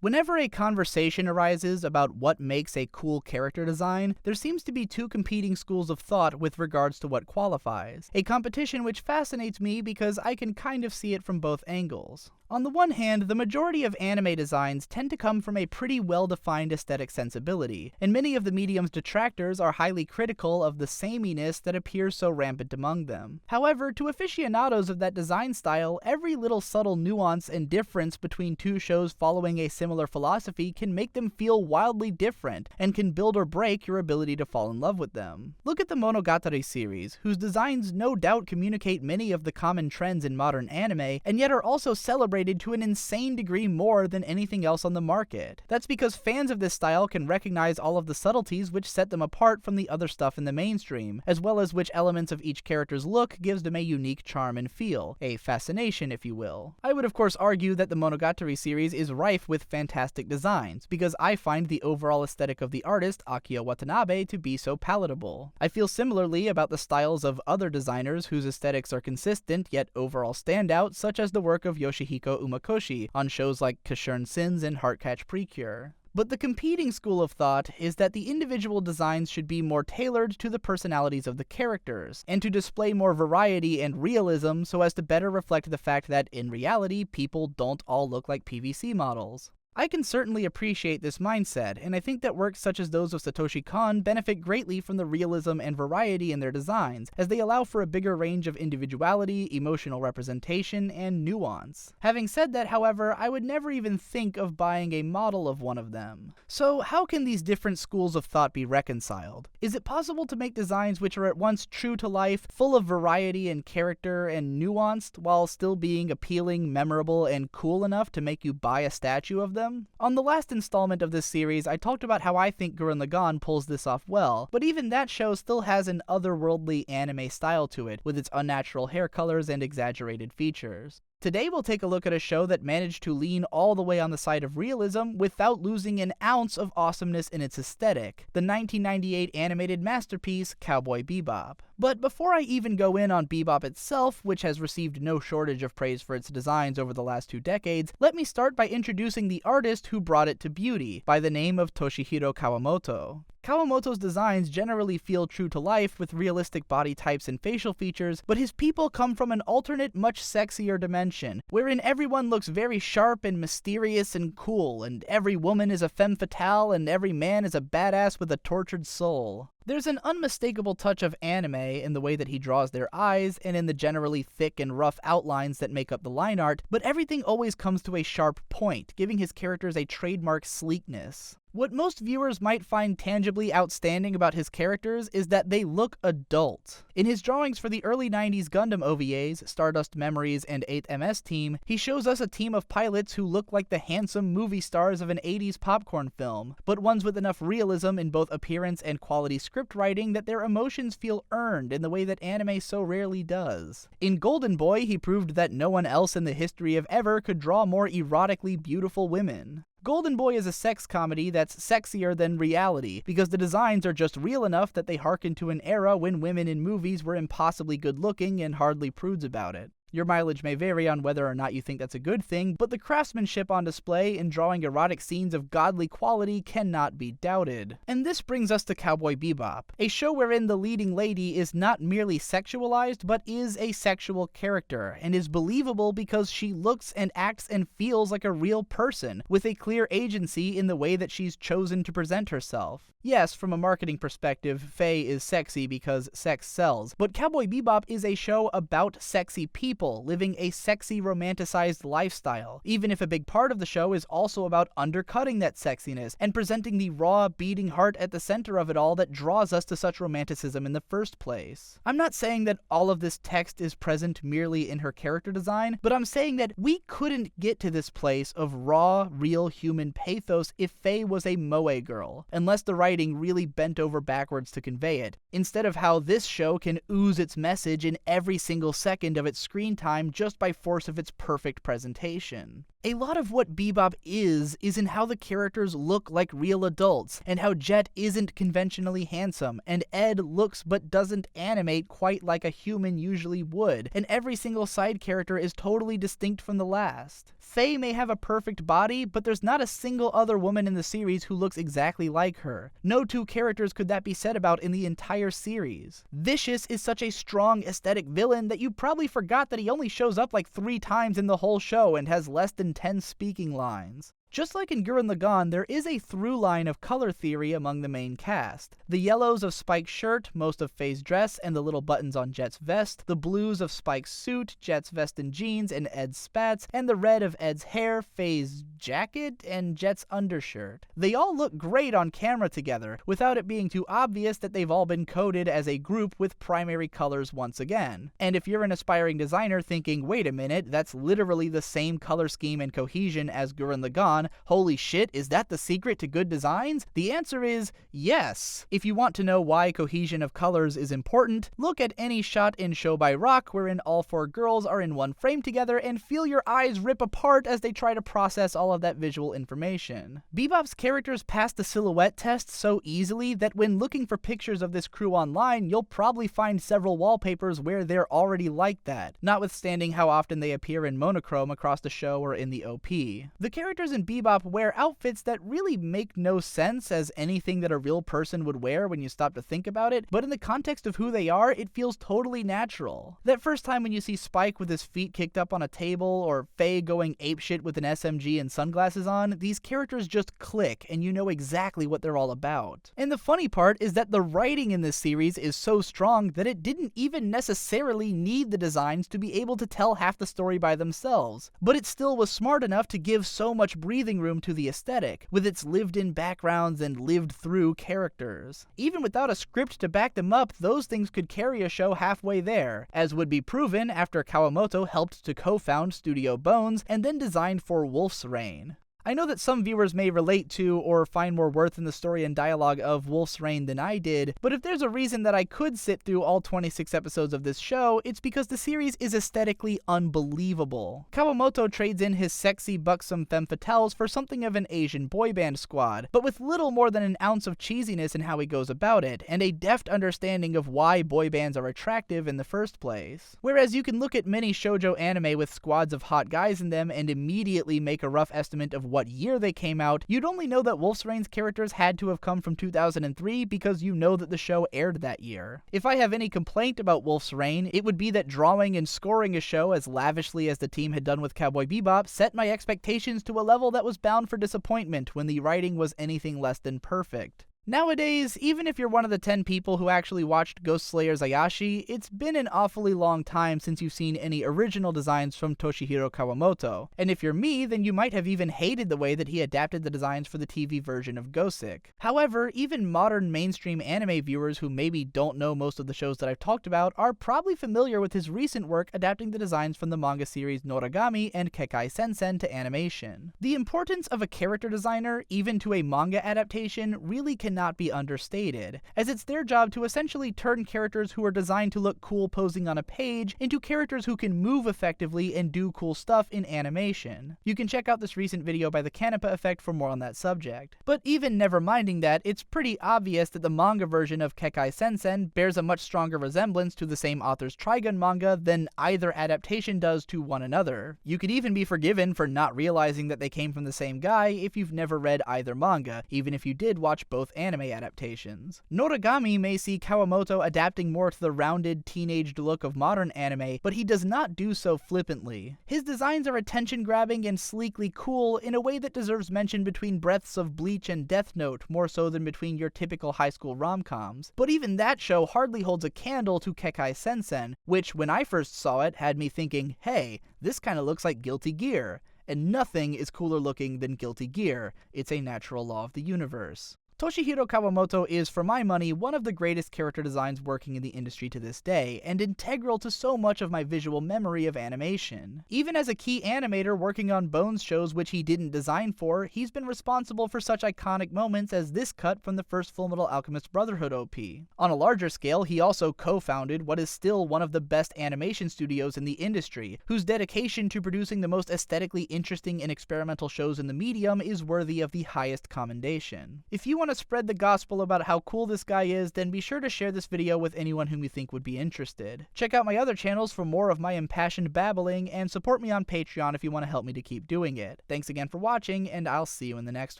Whenever a conversation arises about what makes a cool character design, there seems to be two competing schools of thought with regards to what qualifies. A competition which fascinates me because I can kind of see it from both angles. On the one hand, the majority of anime designs tend to come from a pretty well-defined aesthetic sensibility, and many of the medium's detractors are highly critical of the sameness that appears so rampant among them. However, to aficionados of that design style, every little subtle nuance and difference between two shows following a similar philosophy can make them feel wildly different, and can build or break your ability to fall in love with them. Look at the Monogatari series, whose designs no doubt communicate many of the common trends in modern anime, and yet are also celebrated to an insane degree more than anything else on the market. That's because fans of this style can recognize all of the subtleties which set them apart from the other stuff in the mainstream, as well as which elements of each character's look gives them a unique charm and feel, a fascination if you will. I would of course argue that the Monogatari series is rife with fantastic designs, because I find the overall aesthetic of the artist Akio Watanabe to be so palatable. I feel similarly about the styles of other designers whose aesthetics are consistent yet overall standout, such as the work of Yoshihiko Umakoshi on shows like Kekkai Sensen and Heartcatch Precure. But the competing school of thought is that the individual designs should be more tailored to the personalities of the characters, and to display more variety and realism so as to better reflect the fact that, in reality, people don't all look like PVC models. I can certainly appreciate this mindset, and I think that works such as those of Satoshi Kon benefit greatly from the realism and variety in their designs, as they allow for a bigger range of individuality, emotional representation, and nuance. Having said that, however, I would never even think of buying a model of one of them. So how can these different schools of thought be reconciled? Is it possible to make designs which are at once true to life, full of variety and character, and nuanced, while still being appealing, memorable, and cool enough to make you buy a statue of them? On the last installment of this series, I talked about how I think Gurren Lagann pulls this off well, but even that show still has an otherworldly anime style to it, with its unnatural hair colors and exaggerated features. Today we'll take a look at a show that managed to lean all the way on the side of realism without losing an ounce of awesomeness in its aesthetic, the 1998 animated masterpiece Cowboy Bebop. But before I even go in on Bebop itself, which has received no shortage of praise for its designs over the last 2 decades, let me start by introducing the artist who brought it to beauty, by the name of Toshihiro Kawamoto. Kawamoto's designs generally feel true to life with realistic body types and facial features, but his people come from an alternate, much sexier dimension, wherein everyone looks very sharp and mysterious and cool, and every woman is a femme fatale and every man is a badass with a tortured soul. There's an unmistakable touch of anime in the way that he draws their eyes, and in the generally thick and rough outlines that make up the line art, but everything always comes to a sharp point, giving his characters a trademark sleekness. What most viewers might find tangibly outstanding about his characters is that they look adult. In his drawings for the early 90s Gundam OVAs, Stardust Memories and 8th MS Team, he shows us a team of pilots who look like the handsome movie stars of an 80s popcorn film, but ones with enough realism in both appearance and quality script writing that their emotions feel earned in the way that anime so rarely does. In Golden Boy, he proved that no one else in the history of ever could draw more erotically beautiful women. Golden Boy is a sex comedy that's sexier than reality, because the designs are just real enough that they harken to an era when women in movies were impossibly good-looking and hardly prudes about it. Your mileage may vary on whether or not you think that's a good thing, but the craftsmanship on display in drawing erotic scenes of godly quality cannot be doubted. And this brings us to Cowboy Bebop, a show wherein the leading lady is not merely sexualized, but is a sexual character, and is believable because she looks and acts and feels like a real person, with a clear agency in the way that she's chosen to present herself. Yes, from a marketing perspective, Faye is sexy because sex sells, but Cowboy Bebop is a show about sexy people living a sexy romanticized lifestyle, even if a big part of the show is also about undercutting that sexiness and presenting the raw, beating heart at the center of it all that draws us to such romanticism in the first place. I'm not saying that all of this text is present merely in her character design, but I'm saying that we couldn't get to this place of raw, real human pathos if Faye was a moe girl, unless the writing really bent over backwards to convey it, instead of how this show can ooze its message in every single second of its screen screen time just by force of its perfect presentation. A lot of what Bebop is in how the characters look like real adults, and how Jet isn't conventionally handsome, and Ed looks but doesn't animate quite like a human usually would, and every single side character is totally distinct from the last. Faye may have a perfect body, but there's not a single other woman in the series who looks exactly like her. No two characters could that be said about in the entire series. Vicious is such a strong aesthetic villain that you probably forgot that he only shows up like 3 times in the whole show and has less than 10 speaking lines. Just like in Gurren Lagann, there is a through line of color theory among the main cast. The yellows of Spike's shirt, most of Faye's dress, and the little buttons on Jet's vest, the blues of Spike's suit, Jet's vest and jeans, and Ed's spats, and the red of Ed's hair, Faye's jacket, and Jet's undershirt. They all look great on camera together, without it being too obvious that they've all been coded as a group with primary colors once again. And if you're an aspiring designer thinking, wait a minute, that's literally the same color scheme and cohesion as Gurren Lagann, holy shit, is that the secret to good designs? The answer is yes. If you want to know why cohesion of colors is important, look at any shot in Show by Rock wherein all 4 girls are in one frame together and feel your eyes rip apart as they try to process all of that visual information. Bebop's characters pass the silhouette test so easily that when looking for pictures of this crew online, you'll probably find several wallpapers where they're already like that, notwithstanding how often they appear in monochrome across the show or in the OP. The characters in Bebop wear outfits that really make no sense as anything that a real person would wear when you stop to think about it, but in the context of who they are, it feels totally natural. That first time when you see Spike with his feet kicked up on a table, or Faye going apeshit with an SMG and sunglasses on, these characters just click and you know exactly what they're all about. And the funny part is that the writing in this series is so strong that it didn't even necessarily need the designs to be able to tell half the story by themselves, but it still was smart enough to give so much breathing room to the aesthetic, with its lived-in backgrounds and lived-through characters. Even without a script to back them up, those things could carry a show halfway there, as would be proven after Kawamoto helped to co-found Studio Bones and then designed for Wolf's Rain. I know that some viewers may relate to or find more worth in the story and dialogue of Wolf's Rain than I did, but if there's a reason that I could sit through all 26 episodes of this show, it's because the series is aesthetically unbelievable. Kawamoto trades in his sexy, buxom femme fatales for something of an Asian boy band squad, but with little more than an ounce of cheesiness in how he goes about it, and a deft understanding of why boy bands are attractive in the first place. Whereas you can look at many shoujo anime with squads of hot guys in them and immediately make a rough estimate of what year they came out, you'd only know that Wolf's Rain's characters had to have come from 2003 because you know that the show aired that year. If I have any complaint about Wolf's Rain, it would be that drawing and scoring a show as lavishly as the team had done with Cowboy Bebop set my expectations to a level that was bound for disappointment when the writing was anything less than perfect. Nowadays, even if you're one of the 10 people who actually watched Ghost Slayer's Ayashi, it's been an awfully long time since you've seen any original designs from Toshihiro Kawamoto. And if you're me, then you might have even hated the way that he adapted the designs for the TV version of Gosick. However, even modern mainstream anime viewers who maybe don't know most of the shows that I've talked about are probably familiar with his recent work adapting the designs from the manga series Noragami and Kekkai Sensen to animation. The importance of a character designer, even to a manga adaptation, really cannot be understated, as it's their job to essentially turn characters who are designed to look cool posing on a page into characters who can move effectively and do cool stuff in animation. You can check out this recent video by the Canepa Effect for more on that subject. But even never minding that, it's pretty obvious that the manga version of Kekkai Sensen bears a much stronger resemblance to the same author's Trigun manga than either adaptation does to one another. You could even be forgiven for not realizing that they came from the same guy if you've never read either manga, even if you did watch both anime adaptations. Noragami may see Kawamoto adapting more to the rounded, teenaged look of modern anime, but he does not do so flippantly. His designs are attention-grabbing and sleekly cool in a way that deserves mention between breaths of Bleach and Death Note, more so than between your typical high school rom-coms. But even that show hardly holds a candle to Kekkai Sensen, which, when I first saw it, had me thinking, hey, this kinda looks like Guilty Gear. And nothing is cooler looking than Guilty Gear. It's a natural law of the universe. Toshihiro Kawamoto is, for my money, one of the greatest character designs working in the industry to this day, and integral to so much of my visual memory of animation. Even as a key animator working on Bones shows which he didn't design for, he's been responsible for such iconic moments as this cut from the first Fullmetal Alchemist Brotherhood OP. On a larger scale, he also co-founded what is still one of the best animation studios in the industry, whose dedication to producing the most aesthetically interesting and experimental shows in the medium is worthy of the highest commendation. If you want to spread the gospel about how cool this guy is, then be sure to share this video with anyone whom you think would be interested. Check out my other channels for more of my impassioned babbling, and support me on Patreon if you want to help me to keep doing it. Thanks again for watching, and I'll see you in the next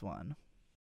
one.